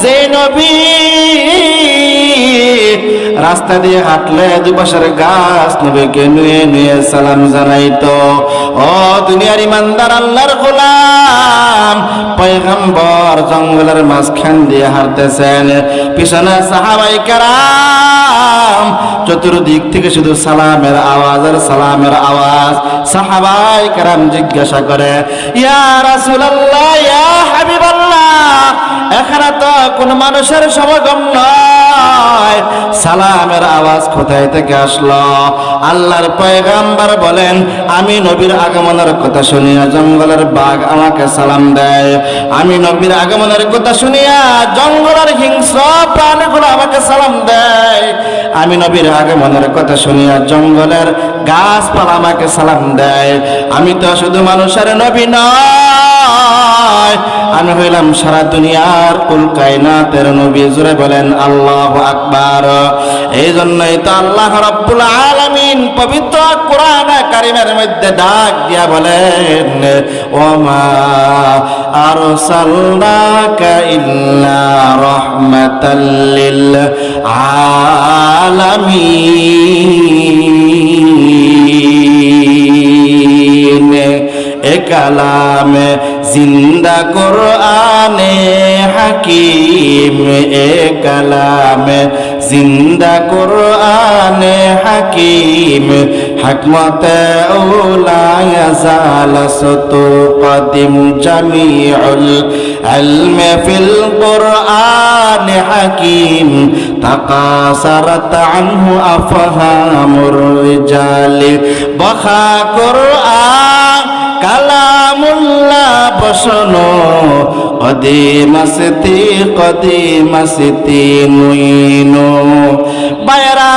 যে নবী রাস্তা দিয়ে হাঁটলে দুপাশের গাছ নবীকে নুয়ে নুয়ে সালাম জানাইতো। ও দুনিয়ার ইমানদার আল্লাহর গোলাম, পয়গম্বর জঙ্গলের মাঝখান দিয়ে হাঁটতেছেন, পিছনে সাহাবায়ে কেরাম, চতুর্দিক থেকে শুধু সালামের আওয়াজ আর সালামের আওয়াজ। সাহাবায়ে কেরাম জিজ্ঞাসা করে, ইয়া রাসূলুল্লাহ, ইয়া হাবিবাল্লাহ, এখানে তো কোন মানুষের সমাগম নয়, সালামের আওয়াজ কোথায় থেকে আসলো? আল্লাহর পয়গম্বর বলেন, আমি নবীর আগমনের কথা শুনিয়া জঙ্গলের বাঘ আমাকে সালাম দেয়, আমি নবীর আগমনের কথা শুনিয়া জঙ্গলের হিংস্র প্রাণীগুলো আমাকে সালাম দেয়, আমি নবীর আগমনের কথা শুনিয়া জঙ্গলের গাছপালা আমাকে সালাম দেয়। আমি তো শুধু মানুষের নবী নয়, আমি হইলাম সারা দুনিয়ার কুল কায়নাতের নবী। জোরে বলেন আল্লাহু আকবার। এই জন্যই তো আল্লাহ রাব্বুল আলামিন পবিত্র কোরআন কারীমের মধ্যে ডাক দিয়া বলেন, ওমা আরসালনাকা ইল্লা রাহমাতাল লিল আলামিন। এ কালামে জিন্দা কুরআনে হাকিম, এ কালামে জিন্দা কুরআনে হাকিম, হিকমতে উলা ইয়াজাল সুতু কদিম জামিউল ইলমি ফিল কুরআন হাকিম, তাকাসারাত আনহু আফহামুর রিজালি, বখা কুরআন কালামুল্লাহ বসনো, কদিমাসতি কদিমাসতি নুইনো। বাইরা